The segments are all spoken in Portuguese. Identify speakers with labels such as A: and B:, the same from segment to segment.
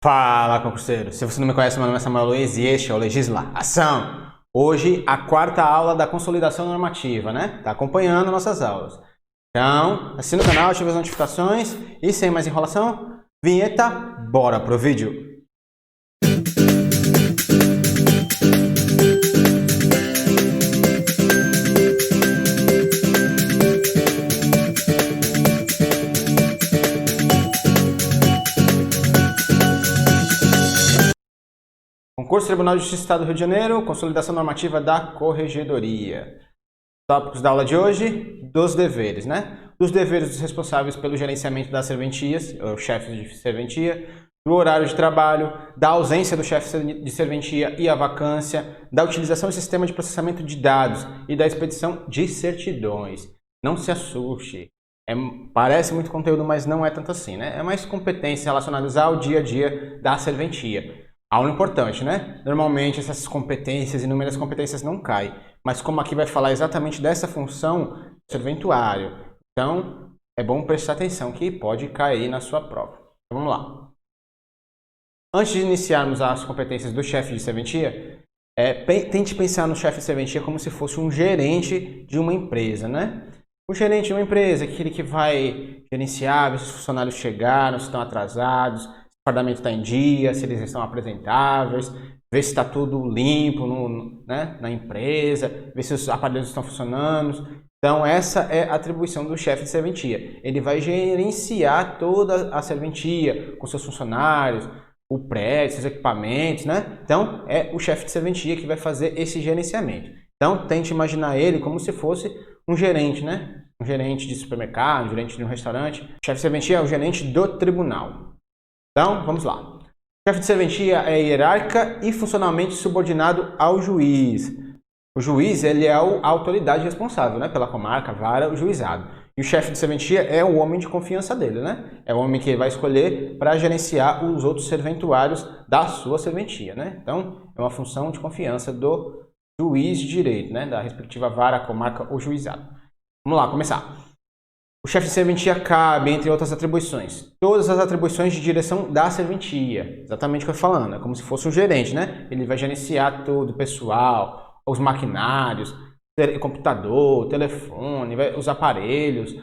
A: Fala, concurseiro! Se você não me conhece, meu nome é Samuel Luiz e este é o Legisla Ação! Hoje, a quarta aula da consolidação normativa, né? Tá acompanhando nossas aulas. Então, assina o canal, ative as notificações e sem mais enrolação, vinheta, bora pro vídeo! Concurso Tribunal de Justiça do Estado do Rio de Janeiro, consolidação normativa da Corregedoria. Tópicos da aula de hoje, dos deveres, né? Dos deveres dos responsáveis pelo gerenciamento das serventias, ou chefes de serventia, do horário de trabalho, da ausência do chefe de serventia e a vacância, da utilização do sistema de processamento de dados e da expedição de certidões. Não se assuste. Parece muito conteúdo, mas não é tanto assim, né? É mais competências relacionadas ao dia a dia da serventia. Algo importante, né? Normalmente essas competências, inúmeras competências não caem, mas como aqui vai falar exatamente dessa função, serventuário, então é bom prestar atenção que pode cair na sua prova. Então, vamos lá. Antes de iniciarmos as competências do chefe de serventia, tente pensar no chefe de serventia como se fosse um gerente de uma empresa, né? O gerente de uma empresa, aquele que vai gerenciar, ver se os funcionários chegaram, se estão atrasados, o fardamento está em dia, se eles estão apresentáveis, ver se está tudo limpo na empresa, ver se os aparelhos estão funcionando. Então, essa é a atribuição do chefe de serventia. Ele vai gerenciar toda a serventia, com seus funcionários, o prédio, seus equipamentos, né? Então, é o chefe de serventia que vai fazer esse gerenciamento. Então, tente imaginar ele como se fosse um gerente, né? Um gerente de supermercado, um gerente de um restaurante. O chefe de serventia é o gerente do tribunal. Então, vamos lá. O chefe de serventia é hierárquica e funcionalmente subordinado ao juiz. O juiz ele é a autoridade responsável, né, pela comarca, vara, o juizado. E o chefe de serventia é o homem de confiança dele, né? É o homem que ele vai escolher para gerenciar os outros serventuários da sua serventia, né? Então, é uma função de confiança do juiz de direito, né, da respectiva vara, comarca ou juizado. Vamos lá, começar. O chefe de serventia cabe, entre outras atribuições, todas as atribuições de direção da serventia. Exatamente o que eu estou falando, é como se fosse um gerente, né? Ele vai gerenciar todo o pessoal, os maquinários, computador, telefone, os aparelhos,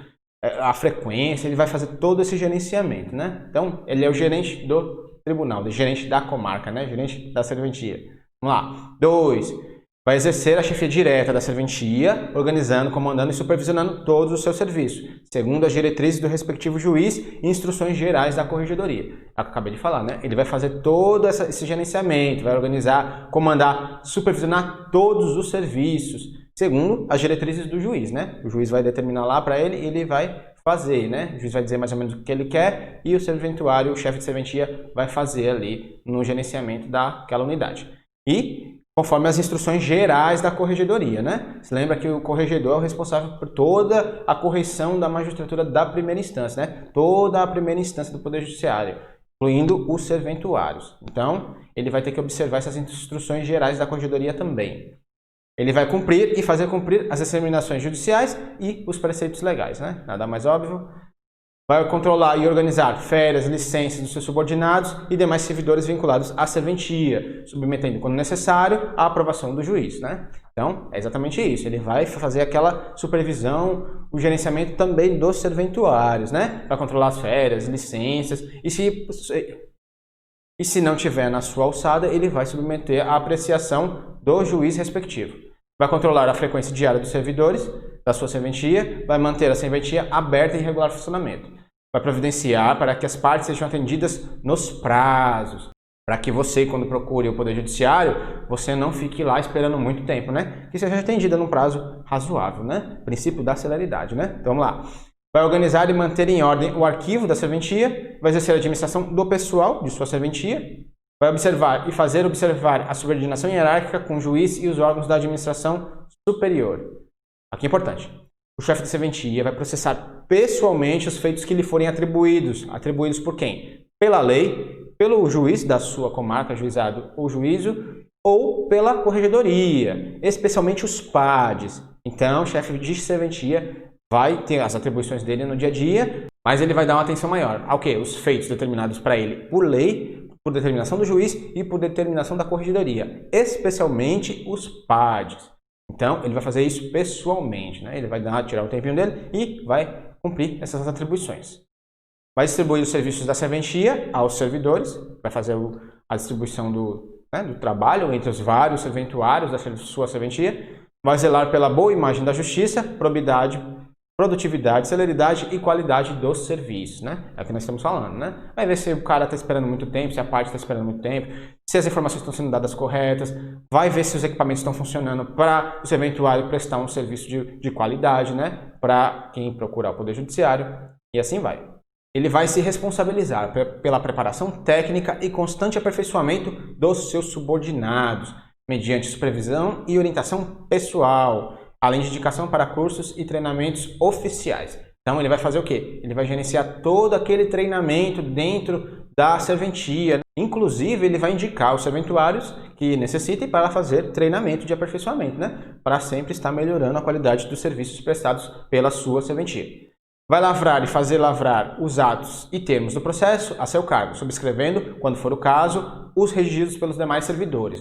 A: a frequência, ele vai fazer todo esse gerenciamento, né? Então, ele é o gerente do tribunal, o gerente da comarca, né? Gerente da serventia. Vamos lá. 2. Vai exercer a chefia direta da serventia, organizando, comandando e supervisionando todos os seus serviços, segundo as diretrizes do respectivo juiz e instruções gerais da corregedoria. É o que eu acabei de falar, né? Ele vai fazer todo esse gerenciamento, vai organizar, comandar, supervisionar todos os serviços, segundo as diretrizes do juiz, né? O juiz vai determinar lá para ele e ele vai fazer, né? O juiz vai dizer mais ou menos o que ele quer e o serventuário, o chefe de serventia, vai fazer ali no gerenciamento daquela unidade. E conforme as instruções gerais da corregedoria, né? Você lembra que o corregedor é o responsável por toda a correição da magistratura da primeira instância, né? Toda a primeira instância do Poder Judiciário, incluindo os serventuários. Então, ele vai ter que observar essas instruções gerais da corregedoria também. Ele vai cumprir e fazer cumprir as determinações judiciais e os preceitos legais, né? Nada mais óbvio. Vai controlar e organizar férias, licenças dos seus subordinados e demais servidores vinculados à serventia, submetendo, quando necessário, à aprovação do juiz, né? Então, é exatamente isso. Ele vai fazer aquela supervisão, o gerenciamento também dos serventuários, né? Vai controlar as férias, licenças e se não tiver na sua alçada, ele vai submeter à apreciação do juiz respectivo. Vai controlar a frequência diária dos servidores da sua serventia, vai manter a serventia aberta e em regular funcionamento. Vai providenciar para que as partes sejam atendidas nos prazos, para que você, quando procure o Poder Judiciário, você não fique lá esperando muito tempo, né? Que seja atendida num prazo razoável, né? Princípio da celeridade, né? Então vamos lá. Vai organizar e manter em ordem o arquivo da serventia, vai exercer a administração do pessoal de sua serventia, vai observar e fazer observar a subordinação hierárquica com o juiz e os órgãos da administração superior. Aqui é importante. O chefe de serventia vai processar pessoalmente os feitos que lhe forem atribuídos. Atribuídos por quem? Pela lei, pelo juiz da sua comarca, juizado ou juízo, ou pela corregedoria, especialmente os PADs. Então, o chefe de serventia vai ter as atribuições dele no dia a dia, mas ele vai dar uma atenção maior ao quê? Os feitos determinados para ele por lei, por determinação do juiz e por determinação da corregedoria, especialmente os PADs. Então, ele vai fazer isso pessoalmente, né? Ele vai tirar o tempinho dele e vai cumprir essas atribuições. Vai distribuir os serviços da serventia aos servidores, vai fazer a distribuição do trabalho entre os vários serventuários da sua serventia, vai zelar pela boa imagem da justiça, probidade, produtividade, celeridade e qualidade dos serviços, né? É o que nós estamos falando, né? Vai ver se o cara está esperando muito tempo, se a parte está esperando muito tempo, se as informações estão sendo dadas corretas, vai ver se os equipamentos estão funcionando para o serventuário prestar um serviço de qualidade, né? Para quem procurar o Poder Judiciário, e assim vai. Ele vai se responsabilizar pela preparação técnica e constante aperfeiçoamento dos seus subordinados, mediante supervisão e orientação pessoal, além de indicação para cursos e treinamentos oficiais. Então ele vai fazer o quê? Ele vai gerenciar todo aquele treinamento dentro da serventia. Inclusive ele vai indicar os serventuários que necessitem para fazer treinamento de aperfeiçoamento, né? Para sempre estar melhorando a qualidade dos serviços prestados pela sua serventia. Vai lavrar e fazer lavrar os atos e termos do processo a seu cargo, subscrevendo, quando for o caso, os redigidos pelos demais servidores.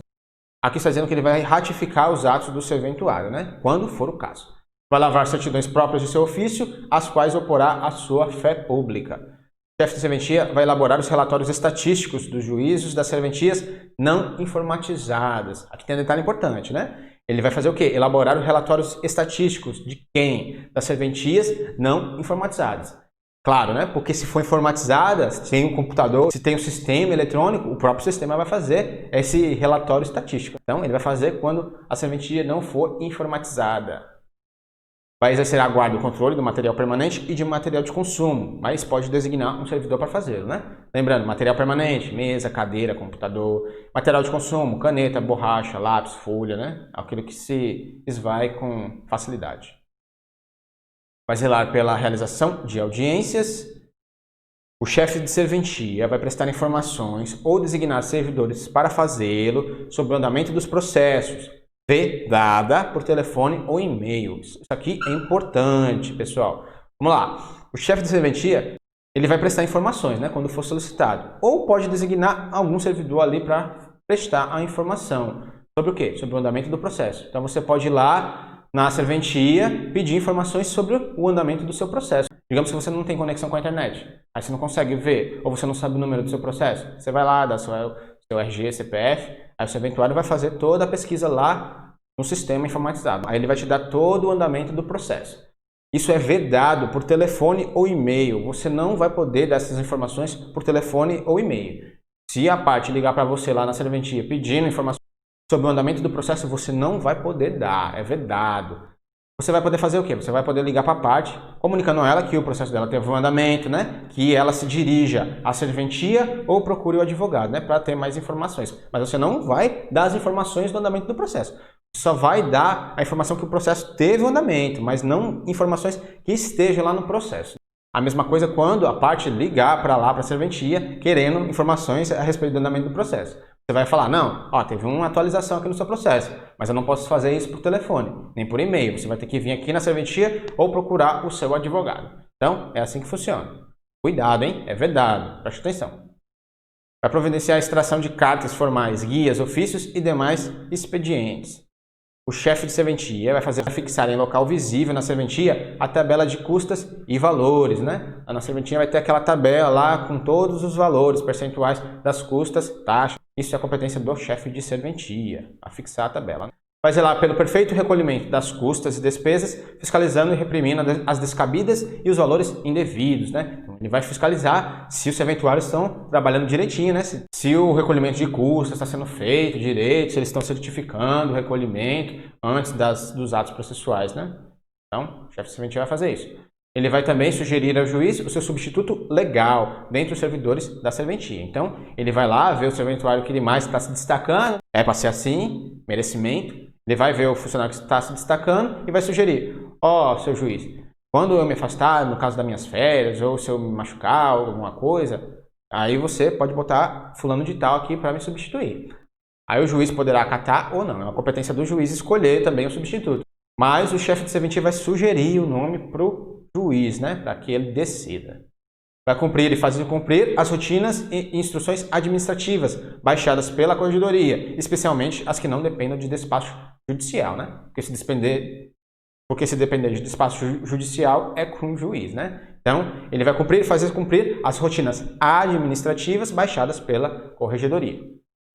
A: Aqui está dizendo que ele vai ratificar os atos do serventuário, né? Quando for o caso. Vai lavrar certidões próprias de seu ofício, as quais oporá a sua fé pública. O chefe de serventia vai elaborar os relatórios estatísticos dos juízos das serventias não informatizadas. Aqui tem um detalhe importante, né? Ele vai fazer o quê? Elaborar os relatórios estatísticos de quem? Das serventias não informatizadas. Claro, né? Porque se for informatizada, se tem um computador, se tem um sistema eletrônico, o próprio sistema vai fazer esse relatório estatístico. Então, ele vai fazer quando a serventia não for informatizada. Vai exercer a guarda e o controle do material permanente e de material de consumo, mas pode designar um servidor para fazê-lo, né? Lembrando, material permanente, mesa, cadeira, computador, material de consumo, caneta, borracha, lápis, folha, né? Aquilo que se esvai com facilidade. Vai zelar pela realização de audiências. O chefe de serventia vai prestar informações ou designar servidores para fazê-lo sobre o andamento dos processos, vedada por telefone ou e-mail. Isso aqui é importante, pessoal. Vamos lá. O chefe de serventia, ele vai prestar informações, né, quando for solicitado. Ou pode designar algum servidor ali para prestar a informação. Sobre o quê? Sobre o andamento do processo. Então você pode ir lá na serventia pedir informações sobre o andamento do seu processo. Digamos que você não tem conexão com a internet. Aí você não consegue ver, ou você não sabe o número do seu processo. Você vai lá, dá seu RG, CPF, aí o serventuário vai fazer toda a pesquisa lá no sistema informatizado. Aí ele vai te dar todo o andamento do processo. Isso é vedado por telefone ou e-mail. Você não vai poder dar essas informações por telefone ou e-mail. Se a parte ligar para você lá na serventia pedindo informações sobre o andamento do processo, você não vai poder dar, é vedado. Você vai poder fazer o quê? Você vai poder ligar para a parte, comunicando a ela que o processo dela teve um andamento, né? Que ela se dirija à serventia ou procure o advogado, né? Para ter mais informações. Mas você não vai dar as informações do andamento do processo. Você só vai dar a informação que o processo teve um andamento, mas não informações que estejam lá no processo. A mesma coisa quando a parte ligar para lá, para a serventia, querendo informações a respeito do andamento do processo. Você vai falar, não, ó, teve uma atualização aqui no seu processo, mas eu não posso fazer isso por telefone, nem por e-mail. Você vai ter que vir aqui na serventia ou procurar o seu advogado. Então, é assim que funciona. Cuidado, hein? É vedado. Preste atenção. Vai providenciar a extração de cartas formais, guias, ofícios e demais expedientes. O chefe de serventia vai fixar em local visível na serventia a tabela de custas e valores, né? Na serventia vai ter aquela tabela lá com todos os valores, percentuais das custas, taxas. Isso é a competência do chefe de serventia, a fixar a tabela. Vai zelar pelo perfeito recolhimento das custas e despesas, fiscalizando e reprimindo as descabidas e os valores indevidos, né? Então, ele vai fiscalizar se os serventuários estão trabalhando direitinho, né? Se o recolhimento de custas está sendo feito direito, se eles estão certificando o recolhimento antes dos atos processuais, né? Então, o chefe de serventia vai fazer isso. Ele vai também sugerir ao juiz o seu substituto legal dentre os servidores da serventia. Então, ele vai lá ver o serventuário que ele mais está se destacando, é para ser assim, merecimento. Ele vai ver o funcionário que está se destacando e vai sugerir, ó, seu juiz, quando eu me afastar, no caso das minhas férias, ou se eu me machucar, alguma coisa, aí você pode botar fulano de tal aqui para me substituir. Aí o juiz poderá acatar ou não, é uma competência do juiz escolher também o substituto. Mas o chefe de serventia vai sugerir o nome para o juiz, né, para que ele decida. vai cumprir e fazer cumprir as rotinas e instruções administrativas baixadas pela Corregedoria, especialmente as que não dependam de despacho judicial, né? Porque se depender de despacho judicial é com o juiz, né? Então, ele vai cumprir e fazer cumprir as rotinas administrativas baixadas pela Corregedoria.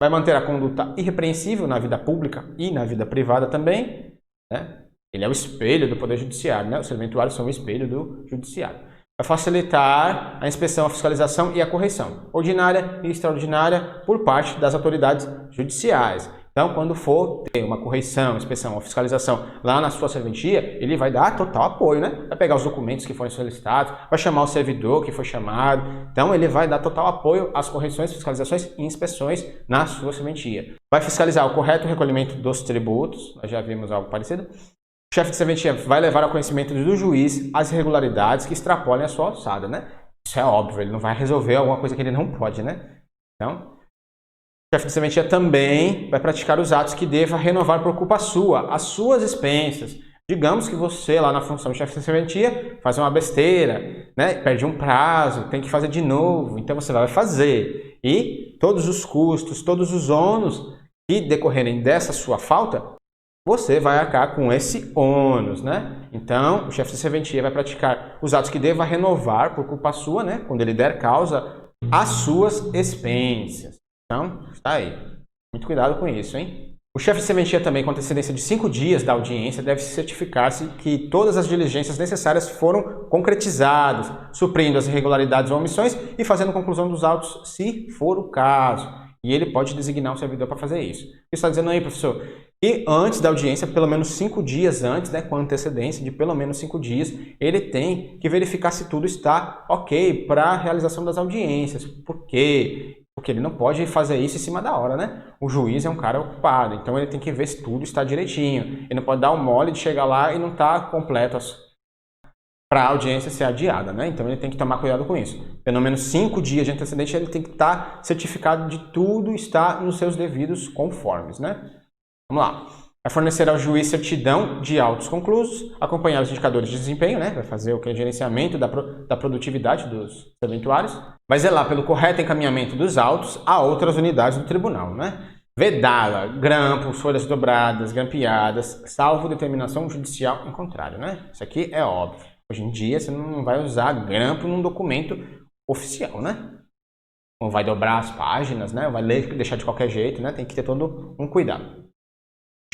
A: Vai manter a conduta irrepreensível na vida pública e na vida privada também, né? Ele é o espelho do Poder Judiciário, né? Os serventuários são o espelho do Judiciário. Vai facilitar a inspeção, a fiscalização e a correção, ordinária e extraordinária, por parte das autoridades judiciais. Então, quando for ter uma correção, inspeção ou fiscalização lá na sua serventia, ele vai dar total apoio, né? Vai pegar os documentos que forem solicitados, vai chamar o servidor que foi chamado. Então, ele vai dar total apoio às correções, fiscalizações e inspeções na sua serventia. Vai fiscalizar o correto recolhimento dos tributos, nós já vimos algo parecido. O chefe de serventia vai levar ao conhecimento do juiz as irregularidades que extrapolem a sua alçada, né? Isso é óbvio, ele não vai resolver alguma coisa que ele não pode, né? Então, o chefe de serventia também vai praticar os atos que deva renovar por culpa sua, as suas expensas. Digamos que você, lá na função de chefe de serventia, faz uma besteira, né? Perde um prazo, tem que fazer de novo, então você vai fazer. E todos os custos, todos os ônus que decorrerem dessa sua falta, você vai arcar com esse ônus, né? Então, o chefe de serventia vai praticar os atos que deva renovar por culpa sua, né? Quando ele der causa, as suas expensas. Então, está aí. Muito cuidado com isso, hein? O chefe de serventia também, com antecedência de 5 dias da audiência, deve certificar-se que todas as diligências necessárias foram concretizadas, suprindo as irregularidades ou omissões e fazendo conclusão dos autos, se for o caso. E ele pode designar um servidor para fazer isso. O que está dizendo aí, professor? E antes da audiência, pelo menos 5 dias antes, né, com antecedência de pelo menos 5 dias, ele tem que verificar se tudo está ok para a realização das audiências. Por quê? Porque ele não pode fazer isso em cima da hora, né? O juiz é um cara ocupado, então ele tem que ver se tudo está direitinho. Ele não pode dar um mole de chegar lá e não estar completo para a audiência ser adiada, né? Então ele tem que tomar cuidado com isso. Pelo menos 5 dias de antecedente ele tem que estar certificado de tudo estar nos seus devidos conformes, né? Vamos lá. Vai fornecer ao juiz certidão de autos conclusos, acompanhar os indicadores de desempenho, né? Vai fazer o que é gerenciamento da produtividade dos serventuários. Vai zelar pelo correto encaminhamento dos autos a outras unidades do tribunal, né? Vedá-la, grampos, folhas dobradas, grampeadas, salvo determinação judicial em contrário, né? Isso aqui é óbvio. Hoje em dia você não vai usar grampo num documento oficial, né? Não vai dobrar as páginas, né? Vai ler e deixar de qualquer jeito, né? Tem que ter todo um cuidado.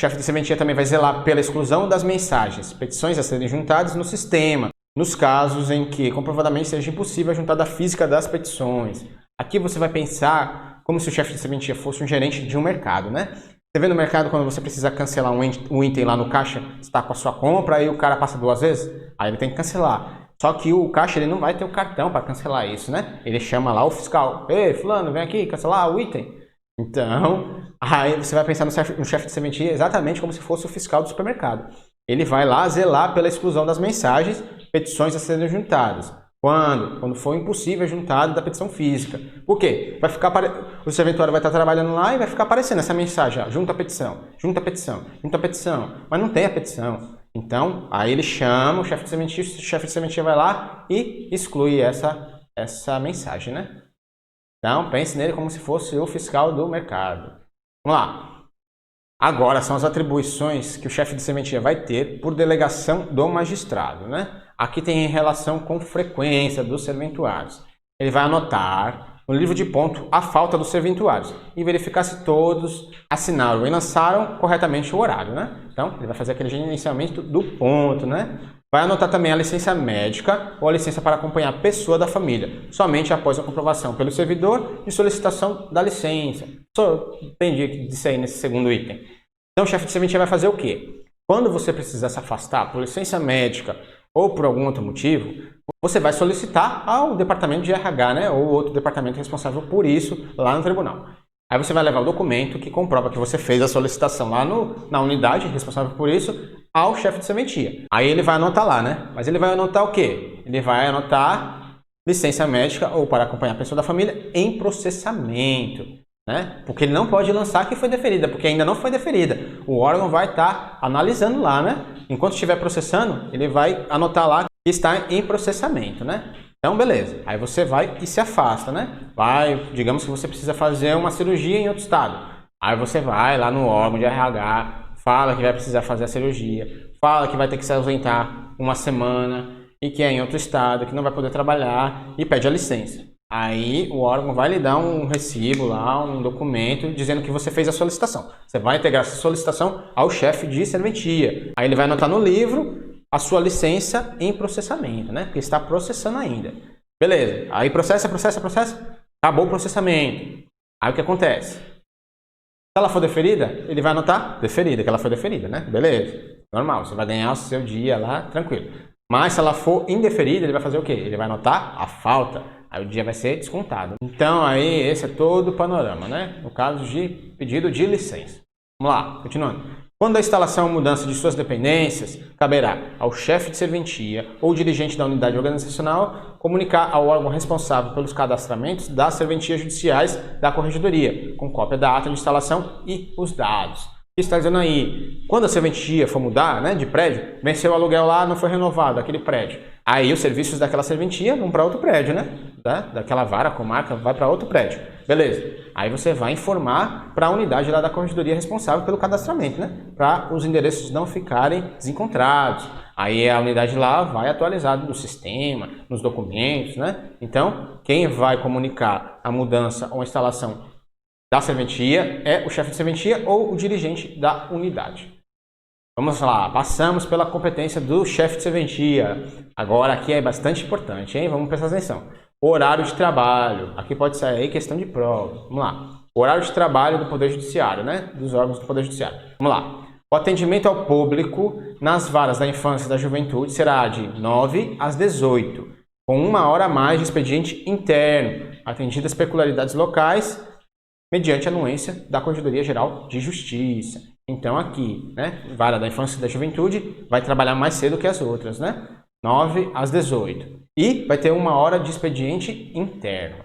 A: O chefe de serventia também vai zelar pela exclusão das mensagens, petições a serem juntadas no sistema, nos casos em que comprovadamente seja impossível a juntada física das petições. Aqui você vai pensar como se o chefe de serventia fosse um gerente de um mercado, né? Você vê no mercado quando você precisa cancelar um item lá no caixa, está com a sua compra, aí o cara passa 2 vezes, aí ele tem que cancelar. Só que o caixa ele não vai ter o cartão para cancelar isso, né? Ele chama lá o fiscal, ei, fulano, vem aqui cancelar o item. Então, aí você vai pensar no chefe de serventia exatamente como se fosse o fiscal do supermercado. Ele vai lá zelar pela exclusão das mensagens, petições a serem juntadas. Quando for impossível a juntada da petição física. Por quê? O serventuário vai estar trabalhando lá e vai ficar aparecendo essa mensagem, ó, junta a petição, junta a petição, junta a petição. Mas não tem a petição. Então, aí ele chama o chefe de serventia vai lá e exclui essa mensagem, né? Então, pense nele como se fosse o fiscal do mercado. Vamos lá. Agora são as atribuições que o chefe de serventia vai ter por delegação do magistrado, né? Aqui tem relação com frequência dos serventuários. Ele vai anotar no livro de ponto a falta dos serventuários e verificar se todos assinaram e lançaram corretamente o horário, né? Então, ele vai fazer aquele gerenciamento do ponto, né? Vai anotar também a licença médica ou a licença para acompanhar a pessoa da família, somente após a comprovação pelo servidor e solicitação da licença. Só entendi disso aí nesse segundo item. Então, o chefe de serventia vai fazer o quê? Quando você precisar se afastar por licença médica ou por algum outro motivo, você vai solicitar ao departamento de RH, né, ou outro departamento responsável por isso lá no tribunal. Aí você vai levar o documento que comprova que você fez a solicitação lá na unidade responsável por isso ao chefe de serventia. Aí ele vai anotar lá, né? Mas ele vai anotar o quê? Ele vai anotar licença médica ou para acompanhar a pessoa da família em processamento, né? Porque ele não pode lançar que foi deferida, porque ainda não foi deferida. O órgão vai estar analisando lá, né? Enquanto estiver processando, ele vai anotar lá que está em processamento, né? Então, beleza. Aí você vai e se afasta, né? Digamos que você precisa fazer uma cirurgia em outro estado. Aí você vai lá no órgão de RH, fala que vai precisar fazer a cirurgia, fala que vai ter que se ausentar uma semana e que é em outro estado, que não vai poder trabalhar e pede a licença. Aí o órgão vai lhe dar um recibo lá, um documento dizendo que você fez a solicitação. Você vai integrar essa solicitação ao chefe de serventia. Aí ele vai anotar no livro a sua licença em processamento, né? Porque está processando ainda. Beleza. Aí processa. Acabou o processamento. Aí o que acontece? Se ela for deferida, ele vai anotar deferida, que ela foi deferida, né? Beleza. Normal. Você vai ganhar o seu dia lá, tranquilo. Mas se ela for indeferida, ele vai fazer o quê? Ele vai anotar a falta. Aí o dia vai ser descontado. Então aí esse é todo o panorama, né? No caso de pedido de licença. Vamos lá, continuando. Quando a instalação ou mudança de suas dependências, caberá ao chefe de serventia ou dirigente da unidade organizacional comunicar ao órgão responsável pelos cadastramentos das serventias judiciais da corregedoria, com cópia da ata de instalação e os dados. O que está dizendo aí? Quando a serventia for mudar, né, de prédio, venceu o aluguel lá, não foi renovado aquele prédio. Aí os serviços daquela serventia vão para outro prédio, né? Daquela vara, comarca, vai para outro prédio. Beleza. Aí você vai informar para a unidade lá da corregedoria responsável pelo cadastramento, né? Para os endereços não ficarem desencontrados. Aí a unidade lá vai atualizar no sistema, nos documentos, né? Então, quem vai comunicar a mudança ou a instalação da serventia é o chefe de serventia ou o dirigente da unidade. Vamos lá, passamos pela competência do chefe de serventia. Agora aqui é bastante importante, hein? Vamos prestar atenção. Horário de trabalho. Aqui pode sair aí questão de prova. Vamos lá. Horário de trabalho do Poder Judiciário, né? Dos órgãos do Poder Judiciário. Vamos lá. O atendimento ao público nas varas da infância e da juventude será de 9 às 18, com 1 hora a mais de expediente interno, atendidas peculiaridades locais, mediante anuência da Corregedoria Geral de Justiça. Então aqui, né, vara da infância e da juventude vai trabalhar mais cedo que as outras, né? 9 às 18. E vai ter 1 hora de expediente interno.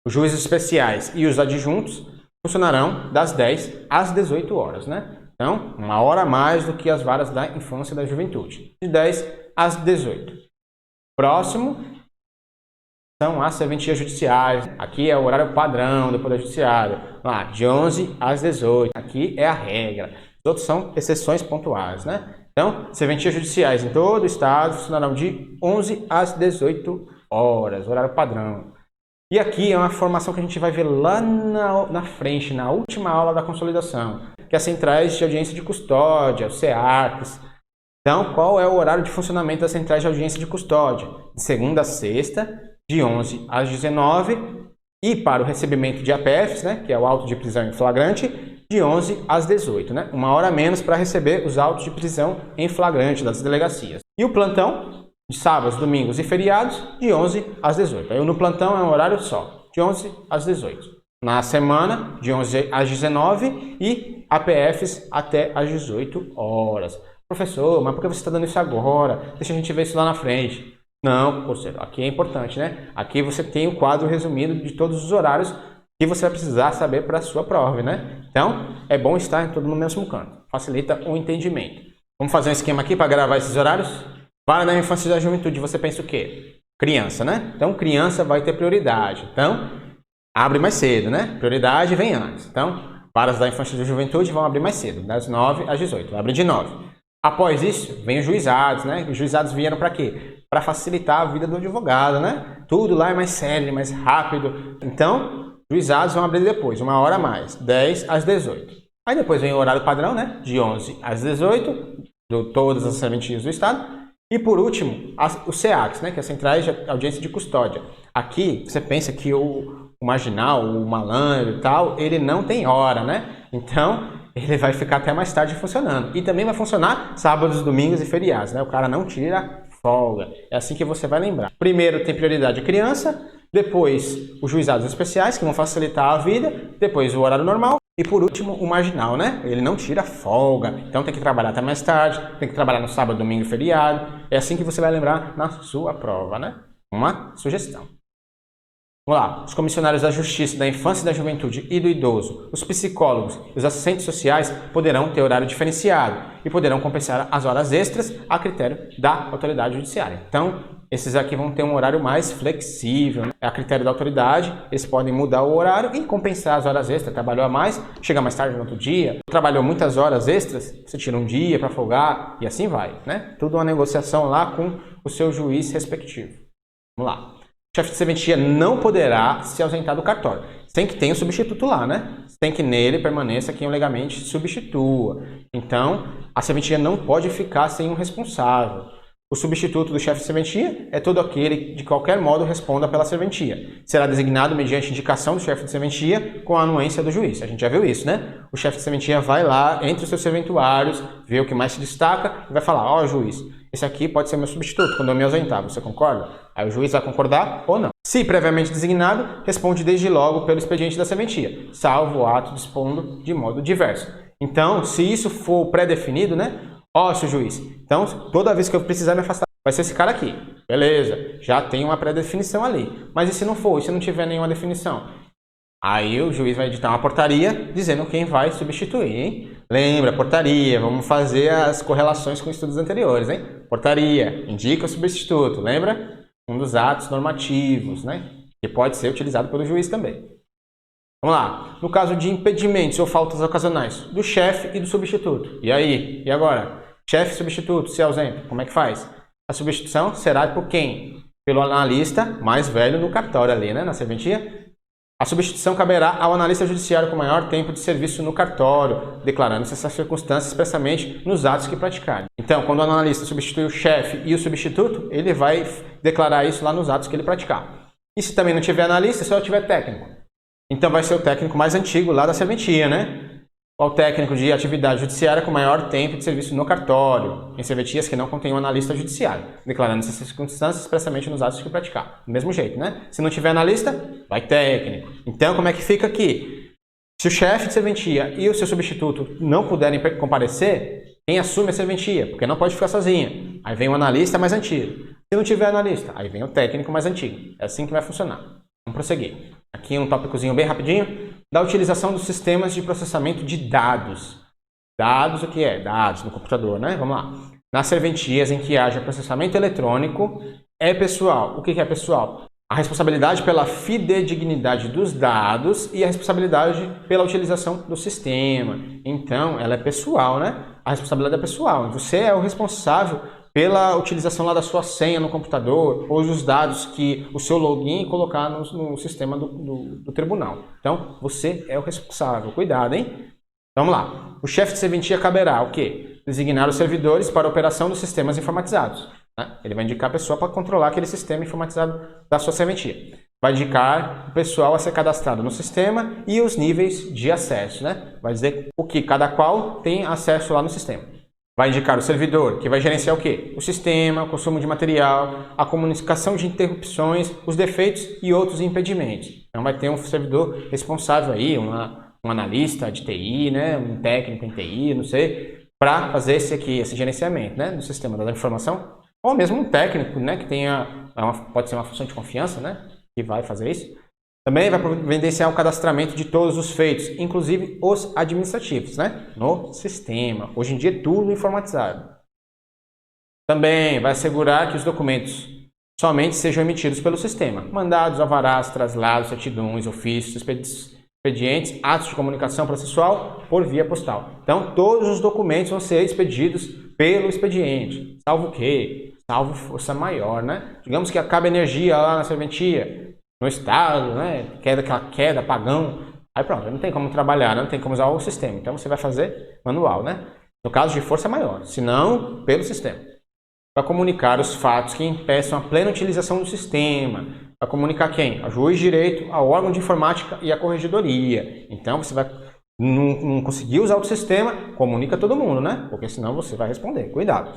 A: Os juízes especiais e os adjuntos funcionarão das 10 às 18 horas, né? Então, 1 hora a mais do que as varas da infância e da juventude. De 10 às 18. Próximo são as serventias judiciais. Aqui é o horário padrão do Poder Judiciário. Lá, de 11 às 18. Aqui é a regra. Os outros são exceções pontuais, né? Então, serventias judiciais em todo o estado funcionarão de 11 às 18 horas, horário padrão. E aqui é uma formação que a gente vai ver lá na frente, na última aula da consolidação, que é as centrais de audiência de custódia, os CEACs. Então, qual é o horário de funcionamento das centrais de audiência de custódia? De segunda a sexta, de 11 às 19, e para o recebimento de APFs, né, que é o auto de prisão em flagrante, de 11 às 18, né? 1 hora a menos para receber os autos de prisão em flagrante das delegacias. E o plantão, de sábados, domingos e feriados, de 11 às 18. Aí no plantão é um horário só, de 11 às 18. Na semana, de 11 às 19 e APFs até às 18 horas. Professor, mas por que você está dando isso agora? Deixa a gente ver isso lá na frente. Não, parceiro, aqui é importante, né? Aqui você tem o quadro resumido de todos os horários que você vai precisar saber para a sua prova, né? Então, é bom estar todo no mesmo canto. Facilita o entendimento. Vamos fazer um esquema aqui para gravar esses horários? Vara da infância e da juventude, você pensa o quê? Criança, né? Então, criança vai ter prioridade. Então, abre mais cedo, né? Prioridade vem antes. Então, varas da infância e da juventude vão abrir mais cedo, das 9 às 18. Abre de 9. Após isso, vem os juizados, né? Os juizados vieram para quê? Para facilitar a vida do advogado, né? Tudo lá é mais sério, mais rápido. Então, juizados vão abrir depois, 1 hora a mais, 10 às 18. Aí depois vem o horário padrão, né? De 11 às 18, de todas as serventias do Estado. E por último, os CEACs, né? Que é as centrais de audiência de custódia. Aqui, você pensa que o marginal, o malandro e tal, ele não tem hora, né? Então, ele vai ficar até mais tarde funcionando. E também vai funcionar sábados, domingos e feriados, né? O cara não tira folga. É assim que você vai lembrar. Primeiro tem prioridade a criança, depois os juizados especiais, que vão facilitar a vida, depois o horário normal e por último o marginal, né? Ele não tira folga, então tem que trabalhar até mais tarde, tem que trabalhar no sábado, domingo e feriado. É assim que você vai lembrar na sua prova, né? Uma sugestão. Vamos lá, os comissionários da Justiça, da Infância e da Juventude e do Idoso, os psicólogos e os assistentes sociais poderão ter horário diferenciado e poderão compensar as horas extras a critério da autoridade judiciária. Então, Esses aqui vão ter um horário mais flexível, né? É a critério da autoridade, eles podem mudar o horário e compensar as horas extras. Trabalhou a mais, chega mais tarde no outro dia, trabalhou muitas horas extras, você tira um dia para folgar e assim vai, né? Tudo uma negociação lá com o seu juiz respectivo. Vamos lá. O chefe de serventia não poderá se ausentar do cartório, sem que tenha o substituto lá, né? Sem que nele permaneça quem o legalmente substitua. Então, a serventia não pode ficar sem um responsável. O substituto do chefe de serventia é todo aquele que, de qualquer modo, responda pela serventia. Será designado mediante indicação do chefe de serventia com a anuência do juiz. A gente já viu isso, né? O chefe de serventia vai lá, entre os seus serventuários, vê o que mais se destaca e vai falar, ó, juiz, esse aqui pode ser meu substituto quando eu me ausentar, você concorda? Aí o juiz vai concordar ou não. Se previamente designado, responde desde logo pelo expediente da serventia, salvo o ato dispondo de modo diverso. Então, se isso for pré-definido, né? Ó, seu juiz, então toda vez que eu precisar me afastar, vai ser esse cara aqui. Beleza, já tem uma pré-definição ali. Mas e se não for, e se não tiver nenhuma definição? Aí o juiz vai editar uma portaria dizendo quem vai substituir, hein? Lembra, portaria, vamos fazer as correlações com estudos anteriores, hein? Portaria, indica o substituto, lembra? Um dos atos normativos, né? Que pode ser utilizado pelo juiz também. Vamos lá, no caso de impedimentos ou faltas ocasionais do chefe e do substituto. E aí? E agora? Chefe e substituto se ausentam, como é que faz? A substituição será por quem? Pelo analista mais velho no cartório ali, né? Na serventia. A substituição caberá ao analista judiciário com maior tempo de serviço no cartório, declarando-se essas circunstâncias expressamente nos atos que praticarem. Então, quando o analista substitui o chefe e o substituto, ele vai declarar isso lá nos atos que ele praticar. E se também não tiver analista, só tiver técnico. Então vai ser o técnico mais antigo lá da serventia, né? O técnico de atividade judiciária com maior tempo de serviço no cartório, em serventias que não contêm um analista judiciário, declarando essas circunstâncias expressamente nos atos que praticar. Do mesmo jeito, né? Se não tiver analista, vai técnico. Então, como é que fica aqui? Se o chefe de serventia e o seu substituto não puderem comparecer, quem assume a serventia? Porque não pode ficar sozinha. Aí vem o analista mais antigo. Se não tiver analista, aí vem o técnico mais antigo. É assim que vai funcionar. Vamos prosseguir. Aqui um tópicozinho bem rapidinho, da utilização dos sistemas de processamento de dados. Dados, o que é? Dados no computador, né? Vamos lá. Nas serventias em que haja processamento eletrônico, é pessoal. O que é pessoal? A responsabilidade pela fidedignidade dos dados e a responsabilidade pela utilização do sistema. Então, ela é pessoal, né? A responsabilidade é pessoal. Você é o responsável pela utilização lá da sua senha no computador ou dos dados que o seu login colocar no sistema do tribunal. Então, você é o responsável. Cuidado, hein? Vamos lá. O chefe de serventia caberá o quê? Designar os servidores para a operação dos sistemas informatizados. Né? Ele vai indicar a pessoa para controlar aquele sistema informatizado da sua serventia. Vai indicar o pessoal a ser cadastrado no sistema e os níveis de acesso. Né? Vai dizer o que cada qual tem acesso lá no sistema. Vai indicar o servidor, que vai gerenciar o quê? O sistema, o consumo de material, a comunicação de interrupções, os defeitos e outros impedimentos. Então vai ter um servidor responsável aí, um analista de TI, né? Um técnico em TI, não sei, para fazer esse gerenciamento, né? Do sistema da informação. Ou mesmo um técnico, né? Que pode ser uma função de confiança, né? Que vai fazer isso. Também vai providenciar o cadastramento de todos os feitos, inclusive os administrativos, né? No sistema. Hoje em dia é tudo informatizado. Também vai assegurar que os documentos somente sejam emitidos pelo sistema. Mandados, alvarás, traslados, certidões, ofícios, expedientes, atos de comunicação processual por via postal. Então, todos os documentos vão ser expedidos pelo expediente. Salvo o quê? Salvo força maior, né? Digamos que acaba energia lá na serventia, no estado, né? Aquela queda, apagão. Aí pronto, não tem como trabalhar, não tem como usar o sistema. Então você vai fazer manual, né? No caso de força maior, se não, pelo sistema. Para comunicar os fatos que impeçam a plena utilização do sistema. Para comunicar quem? Ao juiz de direito, ao órgão de informática e à corregedoria. Então você vai não conseguir usar o sistema, comunica todo mundo, né? Porque senão você vai responder. Cuidado.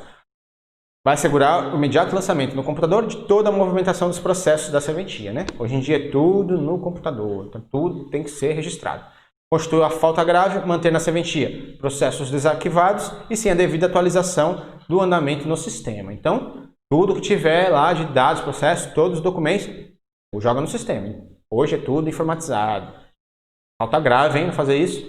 A: Vai assegurar o imediato lançamento no computador de toda a movimentação dos processos da serventia, né? Hoje em dia é tudo no computador, então tudo tem que ser registrado. Constitui a falta grave, manter na serventia processos desarquivados e sem a devida atualização do andamento no sistema. Então, tudo que tiver lá de dados, processos, todos os documentos, joga no sistema. Hoje é tudo informatizado. Falta grave, hein, não fazer isso?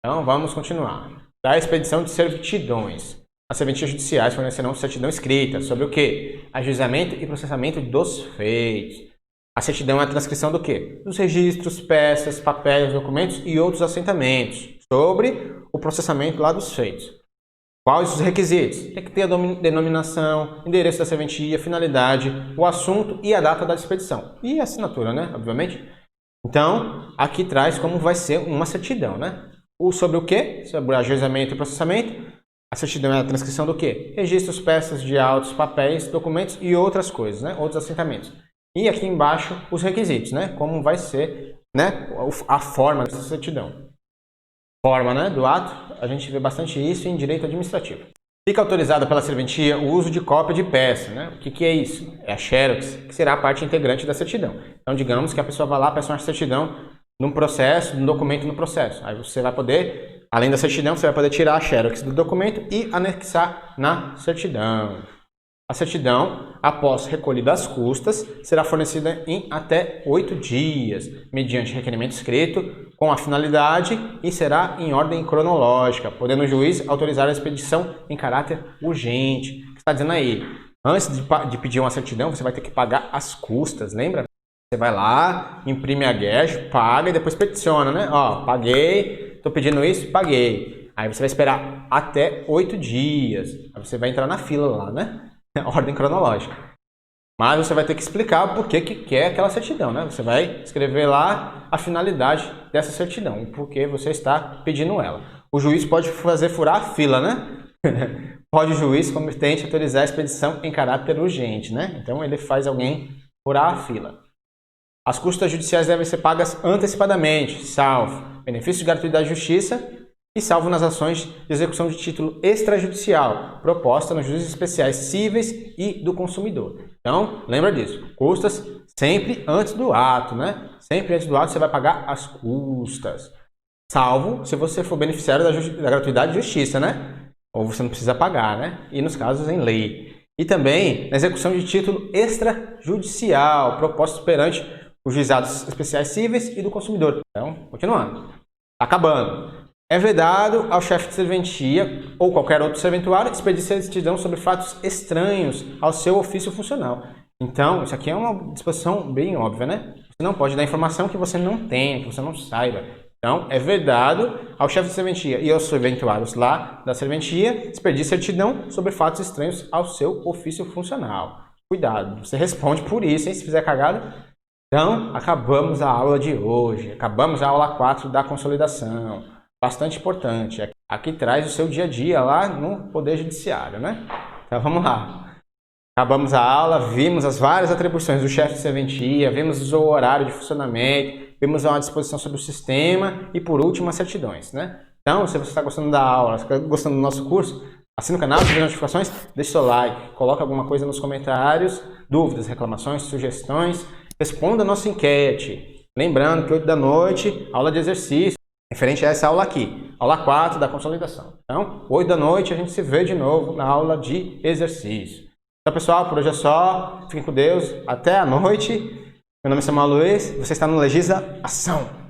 A: Então, vamos continuar. Da expedição de certidões. As serventias judiciais fornecerão certidão escrita sobre o quê? ajuizamento e processamento dos feitos. A certidão é a transcrição do quê? Dos registros, peças, papéis, documentos e outros assentamentos sobre o processamento lá dos feitos. Quais os requisitos? Tem que ter a denominação, endereço da serventia, finalidade, o assunto e a data da expedição. E a assinatura, né? Obviamente. Então, aqui traz como vai ser uma certidão, né? Sobre o quê? Sobre o ajuizamento e processamento. A certidão é a transcrição do quê? Registros, peças de autos, papéis, documentos e outras coisas, né? Outros assentamentos. E aqui embaixo os requisitos, né? Como vai ser, né? A forma dessa certidão. Forma, né, do ato, a gente vê bastante isso em direito administrativo. Fica autorizado pela serventia o uso de cópia de peça, né? O que é isso? É a xerox, que será a parte integrante da certidão. Então, digamos que a pessoa vai lá, peça uma certidão num processo, num documento no processo. Aí você vai poder, além da certidão, você vai poder tirar a xerox do documento e anexar na certidão. A certidão, após recolhida as custas, será fornecida em até 8 dias, mediante requerimento escrito, com a finalidade e será em ordem cronológica, podendo o juiz autorizar a expedição em caráter urgente. O que está dizendo aí? Antes de pedir uma certidão, você vai ter que pagar as custas, lembra? Você vai lá, imprime a guerra, paga e depois peticiona, né? Ó, paguei, estou pedindo isso, paguei. Aí você vai esperar até 8 dias. Aí você vai entrar na fila lá, né? Ordem cronológica. Mas você vai ter que explicar por que quer aquela certidão, né? Você vai escrever lá a finalidade dessa certidão, por que você está pedindo ela. O juiz pode fazer furar a fila, né? Pode o juiz competente autorizar a expedição em caráter urgente, né? Então ele faz alguém furar a fila. As custas judiciais devem ser pagas antecipadamente, salvo benefício de gratuidade da justiça e salvo nas ações de execução de título extrajudicial proposta nos juízes especiais cíveis e do consumidor. Então, lembra disso. Custas sempre antes do ato, né? Sempre antes do ato você vai pagar as custas. Salvo se você for beneficiário da gratuidade de justiça, né? Ou você não precisa pagar, né? E nos casos em lei. E também na execução de título extrajudicial proposto perante os juizados especiais cíveis e do consumidor. Então, continuando. Acabando. É vedado ao chefe de serventia ou qualquer outro serventuário expedir certidão sobre fatos estranhos ao seu ofício funcional. Então, isso aqui é uma disposição bem óbvia, né? Você não pode dar informação que você não tenha, que você não saiba. Então, é vedado ao chefe de serventia e aos serventuários lá da serventia expedir certidão sobre fatos estranhos ao seu ofício funcional. Cuidado, você responde por isso, hein, se fizer cagada. Então, acabamos a aula de hoje. Acabamos a aula 4 da consolidação. Bastante importante. Aqui traz o seu dia a dia lá no Poder Judiciário, né? Então vamos lá. Acabamos a aula, vimos as várias atribuições do chefe de serventia, vimos o horário de funcionamento, vimos uma disposição sobre o sistema e, por último, as certidões, né? Então, se você está gostando da aula, se está gostando do nosso curso, assina o canal, ative as notificações, deixe seu like, coloque alguma coisa nos comentários, dúvidas, reclamações, sugestões, responda a nossa enquete. Lembrando que 8 da noite, aula de exercício. Referente a essa aula aqui, aula 4 da consolidação. Então, 8 da noite a gente se vê de novo na aula de exercício. Então, pessoal, por hoje é só. Fiquem com Deus. Até a noite. Meu nome é Samuel Luiz. Você está no Legisla Ação.